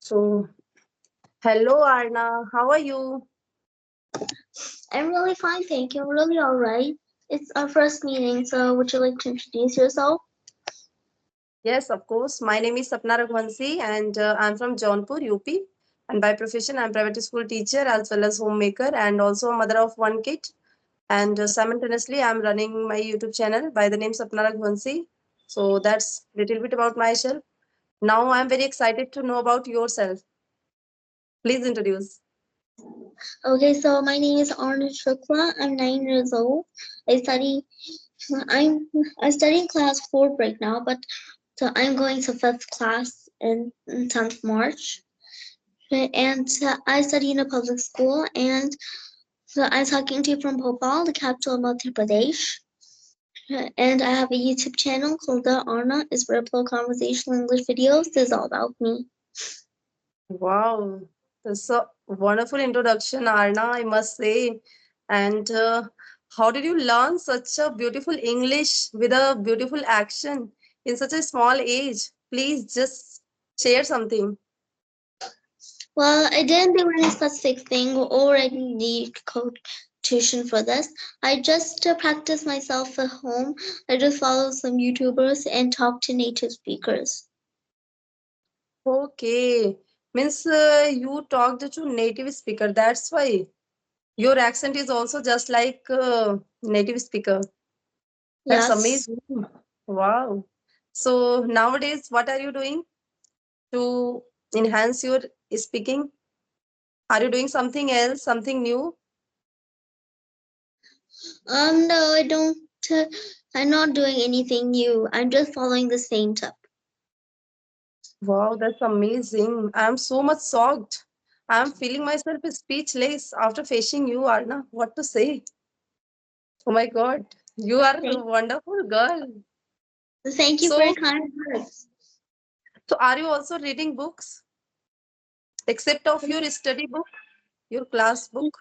So, hello Arna, how are you? I'm really fine, thank you. I'm really all right. It's our first meeting, so would you like to introduce yourself? Yes, of course. My name is Sapna Raghuvanshi and I'm from Jaunpur, UP. And by profession, I'm private school teacher as well as homemaker and also a mother of one kid. And simultaneously, I'm running my YouTube channel by the name Sapna Raghuvanshi. So that's little bit about myself. Now I'm very excited to know about yourself. Please introduce. Okay, so my name is Aarna. I'm 9 years old. I study. I'm I study in class 4 right now, but so I'm going to fifth class in 10th March. And I study in a public school, and so I'm talking to you from Bhopal, the capital of Madhya Pradesh. And I have a YouTube channel called the Aarna. It's where I upload conversational English videos. This is all about me. Wow, that's a wonderful introduction, Arna, I must say. And how did you learn such a beautiful English with a beautiful accent in such a small age? Please just share something. Well, I didn't do any specific thing or I didn't need code tuition for this. I just practice myself at home. I just follow some YouTubers and talk to native speakers. Okay, means you talked to native speaker. That's why your accent is also just like native speaker. That's Yes. amazing. Wow. So nowadays, what are you doing to enhance your speaking? Are you doing something else, something new? No, I don't. Uh, I'm not doing anything new. I'm just following the same tip. Wow, that's amazing. I'm so much shocked. I'm feeling myself speechless after facing you, Arna. What to say? Oh my God, you are a Thank, wonderful girl. thank you for your So, kind words. so are you also reading books except of your study book, your class book?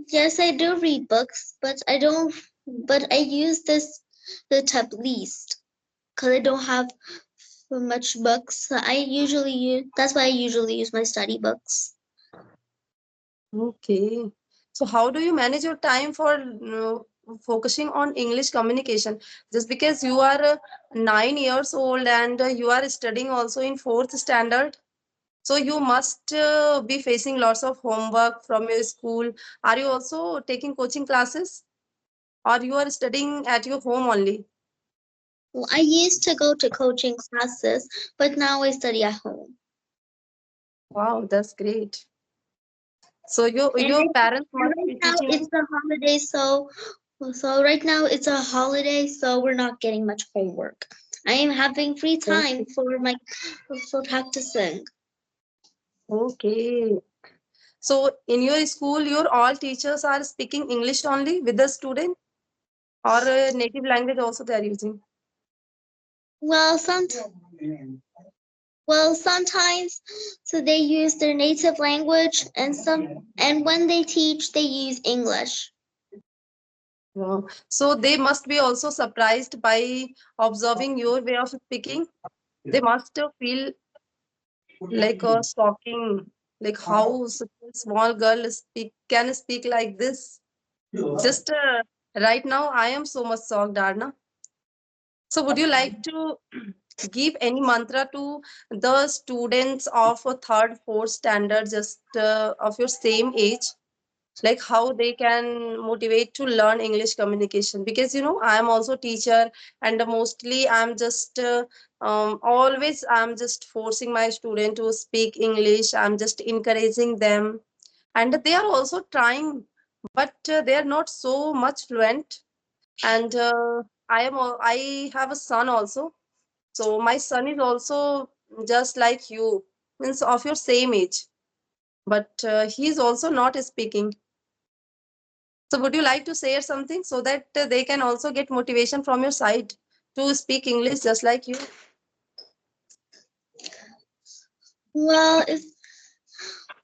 Yes, I do read books, but I don't. But I use this the tip least because I don't have so much books. I usually use. That's why I usually use my study books. Okay. So how do you manage your time for focusing on English communication? Just because you are 9 years old and you are studying also in fourth standard, so you must be facing lots of homework from your school. Are you also taking coaching classes, or you are studying at your home only? Well, I used to go to coaching classes, but now I study at home. Wow, that's great. So And your parents and must right be now teaching it's you. a holiday, so right now it's a holiday, so we're not getting much homework. I am having free time Okay. for practicing. Okay. So in your school, your all teachers are speaking English only with the student, or native language also they are using. Well, some well sometimes so they use their native language and when they teach they use English. Wow. So they must be also surprised by observing your way of speaking. They must feel like a shocking, like how such a small girl can speak like this. Just right now, I am so much shocked, Arna. So would you like to give any mantra to the students of a third, fourth standard, just of your same age, like how they can motivate to learn English communication? Because I am also teacher, and mostly I'm just always I'm just forcing my student to speak English. I'm just encouraging them, and they are also trying, but they are not so much fluent. And I have a son also, so my son is also just like you, means of your same age, but he is also not speaking. So would you like to share something so that they can also get motivation from your side to speak English just like you? Well, if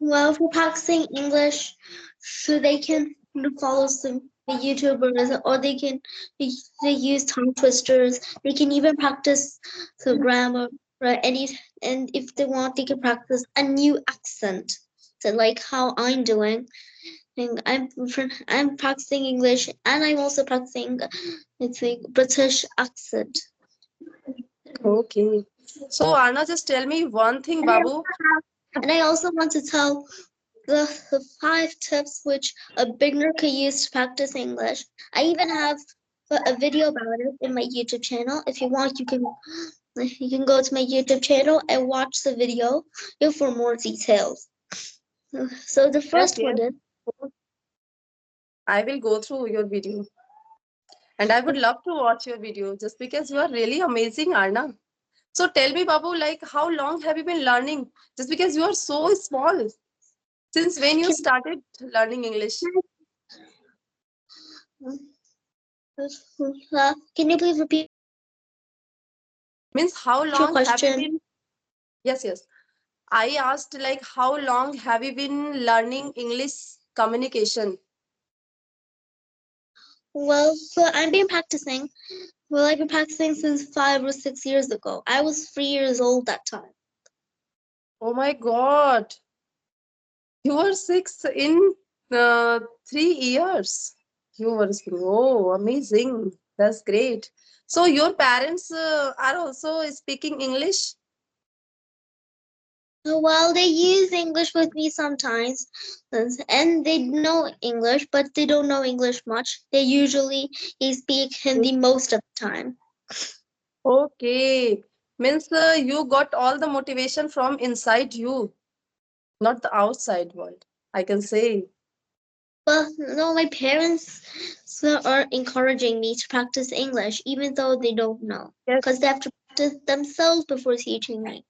well for practicing English, so they can follow some YouTubers or they use tongue twisters. They can even practice the grammar right? And if they want, they can practice a new accent. So like how I'm doing, and I'm practicing English, and I'm also practicing, it's like British accent. Okay. So Arna, just tell me one thing, And I Babu. also and I also want to tell the 5 tips which a beginner can use to practice English. I even have a video about it in my YouTube channel. If you want, you can go to my YouTube channel and watch the video for more details. So the Yes, first yes. one is, I will go through your video. And I would love to watch your video just because you are really amazing, Arna. So tell me, Babu, like how long have you been learning? Just because you are so small. Since when you can, started learning English? can you please repeat your question? Means how long have you been? Yes, yes. I asked like how long have you been learning English communication? Well, so I've been practicing since 5 or 6 years ago. I was 3 years old that time. Oh my God. You were six in 3 years. You were speaking. Oh, amazing. That's great. So your parents are also speaking English? Well, they use English with me sometimes, and they know English, but they don't know English much. They speak Hindi most of the time. Okay. Means you got all the motivation from inside you, not the outside world. I can say. But no, my parents are encouraging me to practice English, even though they don't know, Yes. because they have to practice themselves before teaching me.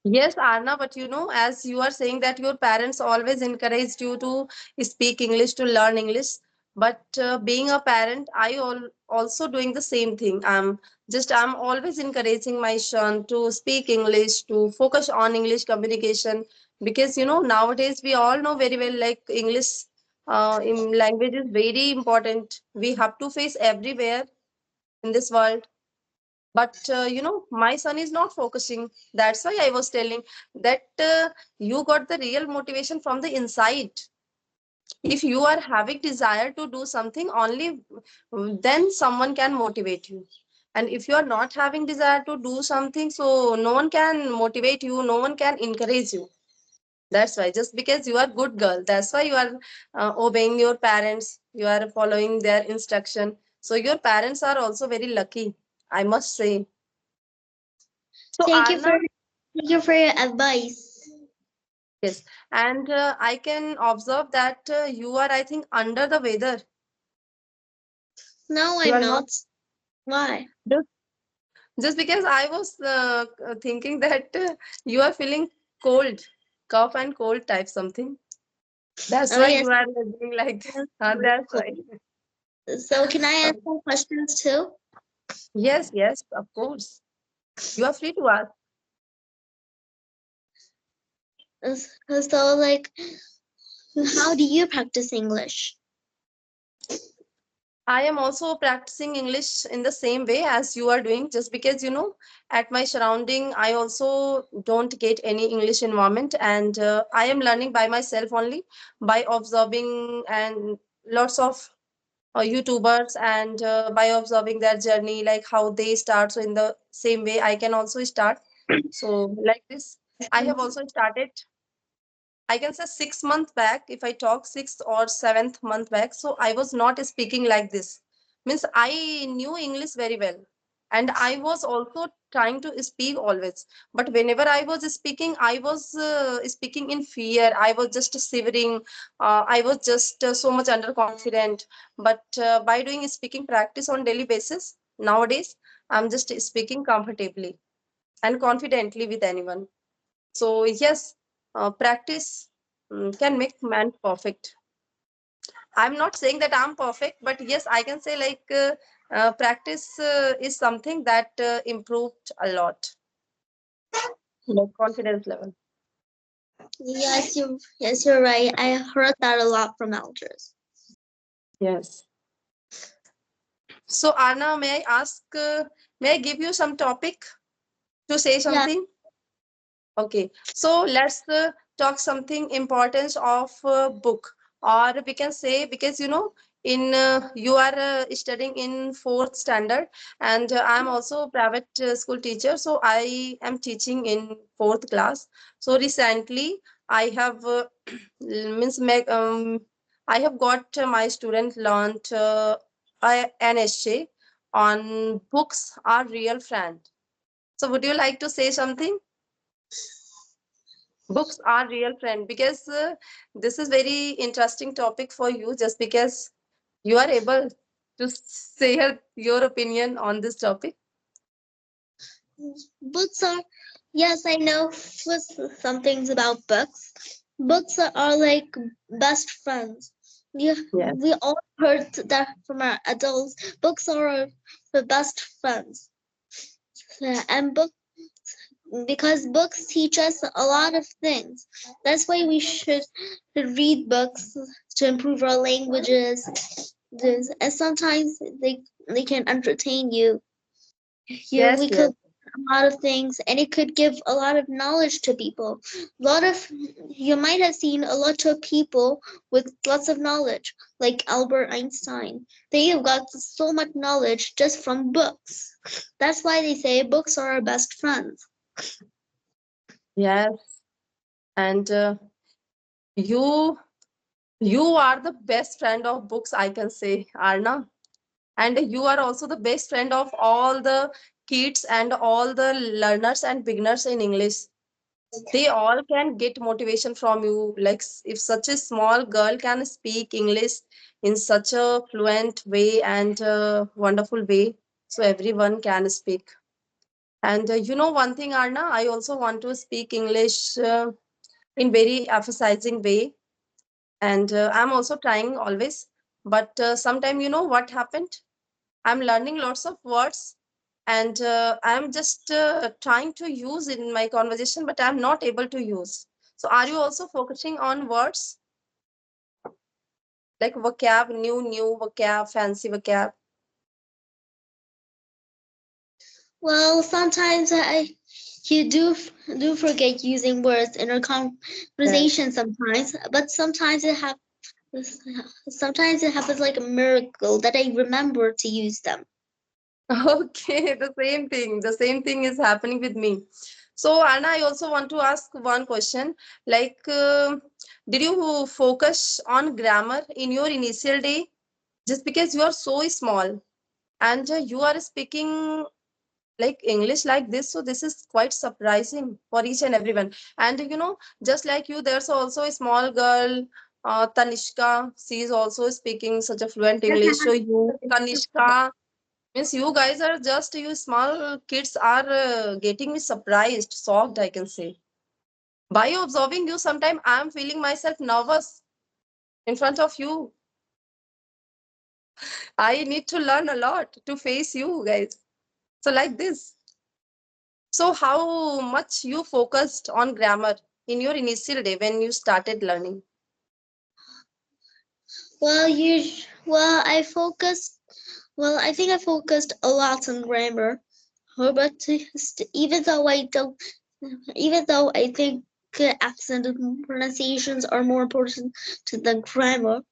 Yes, Arna, but as you are saying that your parents always encouraged you to speak English, to learn English. But being a parent, also doing the same thing. I'm always encouraging my son to speak English, to focus on English communication, because nowadays we all know very well like English in language is very important. We have to face everywhere in this world, but my son is not focusing. That's why I was telling that you got the real motivation from the inside. If you are having desire to do something, only then someone can motivate you. And if you are not having desire to do something, so no one can motivate you, no one can encourage you. That's why, just because you are good girl, that's why you are obeying your parents, you are following their instruction. So your parents are also very lucky, I must say. So Thank you for Arna, thank you for your advice. yes, and I can observe that you are, I think, under the weather. No, You I'm are not not. Why? just just because I was thinking that you are feeling cold, cough and cold type something. That's Oh why yes, you are doing like this. yes, That's cool. why. So can I ask some questions too? Yes, yes, of course. You are free to ask. So like, how do you practice English? I am also practicing English in the same way as you are doing, just because, at my surrounding, I also don't get any English environment, and I am learning by myself only by observing and lots of YouTubers, and by observing their journey, like how they start. So, in the same way, I can also start. So, like this, I have also started, I can say 6 months back, if I talk 6th or 7th month back. So I was not speaking like this. Means I knew English very well. And I was also trying to speak always. But whenever I was speaking, I was speaking in fear. I was just shivering. I was just so much underconfident. But by doing speaking practice on daily basis, nowadays, I'm just speaking comfortably and confidently with anyone. So yes, practice can make man perfect. I'm not saying that I'm perfect, but yes, I can say like practice is something that improved a lot, like confidence level. Yes, you're right. I heard that a lot from elders. Yes. So Anna, may I ask? May I give you some topic? to say Yeah. something? Okay, so let's talk something importance of book, or we can say, because in you are studying in fourth standard, and I am also private school teacher, so I am teaching in fourth class. So recently, I have means make I have got my student learned an essay on books are real friend. So would you like to say something? Books are real friend, because this is very interesting topic for you, just because you are able to share your opinion on this topic. Books are, yes, I know some things about books. Books are like best friends. Yes. We all heard that from our adults. Books are the best friends. And because books teach us a lot of things. That's why we should read books to improve our languages. And sometimes they can entertain you. Yes, We could yes. a lot of things, and it could give a lot of knowledge to people. A lot of You might have seen a lot of people with lots of knowledge, like Albert Einstein. They have got so much knowledge just from books. That's why they say books are our best friends. Yes. And you you are the best friend of books, I can say, Arna. And you are also the best friend of all the kids and all the learners and beginners in English. They all can get motivation from you, like if such a small girl can speak English in such a fluent way and wonderful way, so everyone can speak. And one thing, Arna, I also want to speak English in very emphasizing way, and I'm also trying always. But sometime, what happened, I'm learning lots of words, and I'm just trying to use in my conversation, but I'm not able to use. So, are you also focusing on words like vocab, new vocab, fancy vocab? Well, sometimes you do forget using words in a Yes. conversation sometimes, but sometimes it happens like a miracle that I remember to use them. Okay, the same thing. The same thing is happening with me. So, Anna, I also want to ask one question. Like, did you focus on grammar in your initial day? Just because you are so small and you are speaking like English like this, so this is quite surprising for each and everyone. And just like you, there's also a small girl, Tanishka. She is also speaking such a fluent English. So you, Tanishka, means you guys are just, you small kids are getting me surprised, shocked, I can say. By observing you, sometime I am feeling myself nervous in front of you. I need to learn a lot to face you guys. So like this. So how much you focused on grammar in your initial day when you started learning? I focused. Well, I think I focused a lot on grammar. But even though I think accent and pronunciations are more important to the grammar,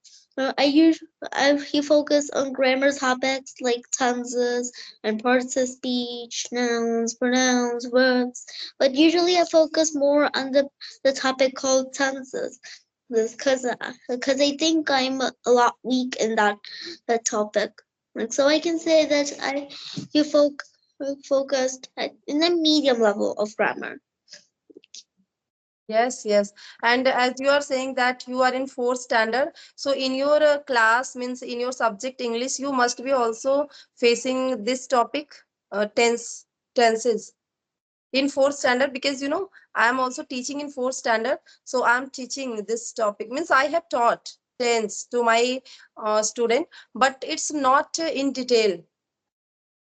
he focus on grammar topics like tenses and parts of speech, nouns, pronouns, verbs. But usually I focus more on the topic called tenses, because I think I'm a lot weak in that topic. Like, so I can say that you focused in the medium level of grammar. Yes, yes. And as you are saying that you are in fourth standard, so in your class, means in your subject English, you must be also facing this topic, tenses in fourth standard, because I am also teaching in fourth standard, so I am teaching this topic. Means I have taught tense to my student, but it's not in detail.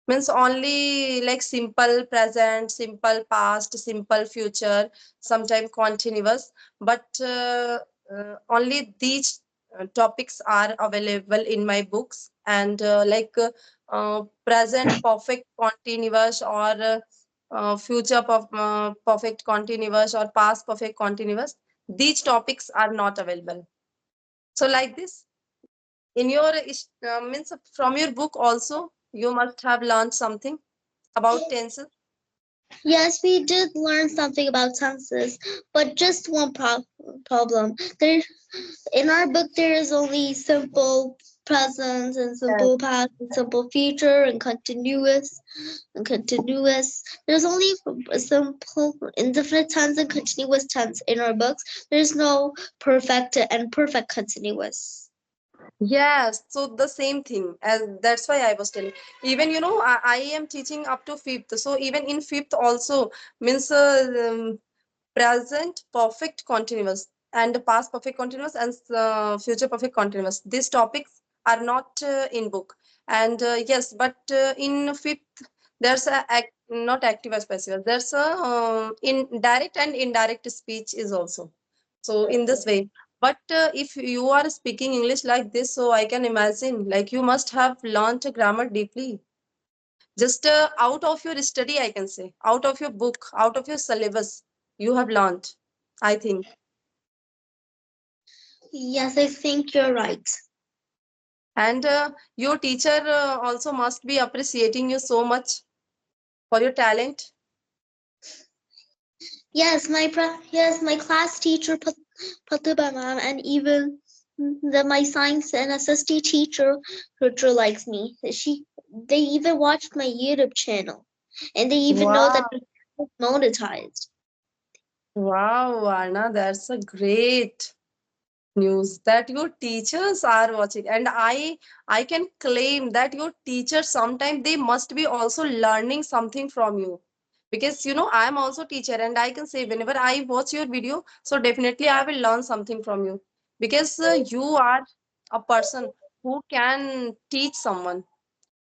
Means only like simple present, simple past, simple future, sometimes continuous, but only these topics are available in my books. And present perfect continuous, or perfect continuous or past perfect continuous, these topics are not available. So like this, in your means from your book also, you must have learned something about tenses. Yes, we did learn something about tenses, but just one problem. There, in our book, there is only simple present and Yes. simple past and simple future and continuous. There's only a simple indefinite tense and continuous tense in our books. There's no perfect and perfect continuous. Yes, so the same thing, as that's why I was telling. Even I am teaching up to fifth. So even in fifth also means present perfect continuous and past perfect continuous and future perfect continuous. These topics are not in book. And yes, but in fifth there's not active as passive. There's a in direct and indirect speech is also. So in this way. But if you are speaking English like this, so I can imagine like you must have learned grammar deeply. Just out of your study, I can say, out of your book, out of your syllabus, you have learned, I think. Yes, I think you're right. And your teacher also must be appreciating you so much for your talent. Yes, my class teacher Patu mom and even my science and SST teacher likes me. They even watched my YouTube channel and they even know that Wow. it's monetized. Wow, Arna, that's a great news that your teachers are watching. And I can claim that your teachers sometimes they must be also learning something from you, because I am also teacher and I can say whenever I watch your video, so definitely I will learn something from you, because you are a person who can teach someone,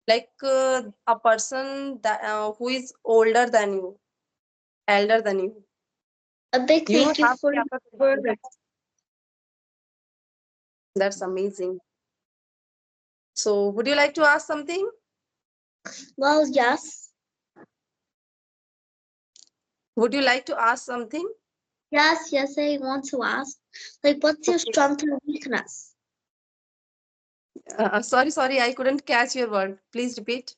like a person that who is older than you, elder than you. A big You thank you have for your capability. words. That's amazing. So would you like to ask something? Well, yes. Would you like to ask something? Yes, I want to ask. Like, what's your Okay. strength and weakness? Sorry, I couldn't catch your word. Please repeat.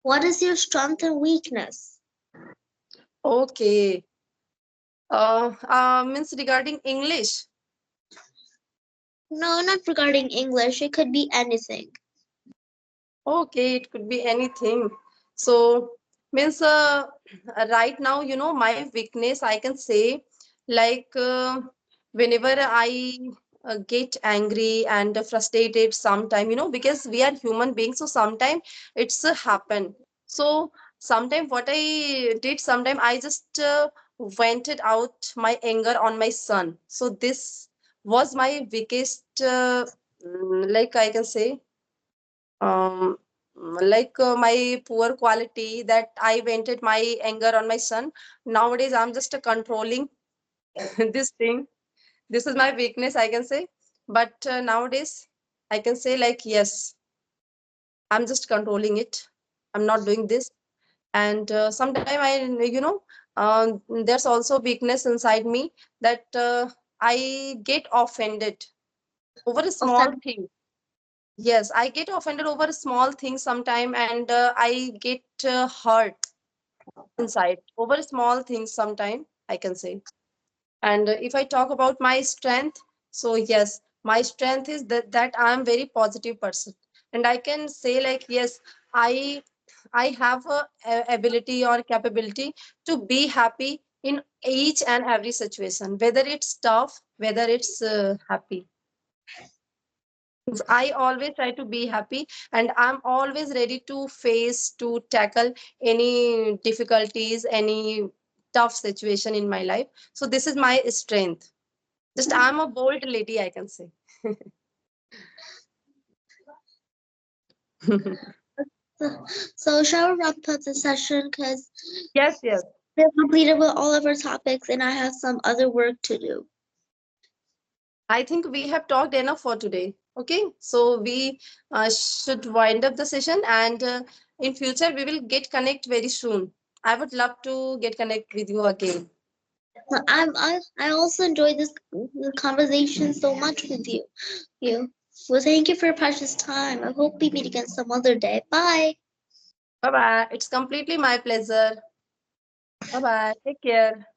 What is your strength and weakness? Okay. Means regarding English. No, not regarding English. It could be anything. Okay, it could be anything. So, means right now, my weakness, I can say, like whenever I get angry and frustrated sometime, because we are human beings, so sometime it's happen. So, sometime what I did, sometime I just vented out my anger on my son. So, this was my weakest, like I can say, um like my poor quality, that I vented my anger on my son. Nowadays I'm just controlling this thing. This is my weakness, I can say. But nowadays I can say like, yes, I'm just controlling it. I'm not doing this. And sometime I there's also weakness inside me, that I get offended over a small Offend. thing. Yes, I get offended over small things sometime, and I get hurt inside over small things sometime, I can say. And if I talk about my strength, so yes, my strength is that I am very positive person, and I can say like, yes, I I have a ability or capability to be happy in each and every situation, whether it's tough, whether it's happy. I always try to be happy, and I'm always ready to face, to tackle any difficulties, any tough situation in my life. So this is my strength. Just I'm a bold lady, I can say. So, shall we wrap up the session? Because Yes, yes. we've completed with all of our topics and I have some other work to do. I think we have talked enough for today. Okay, so we should wind up the session, and in future we will get connect very soon. I would love to get connect with you again. I also enjoyed this conversation so much with you. You. Well, thank you for your precious time. I hope we meet again some other day. Bye. Bye bye. It's completely my pleasure. Bye bye. Take care.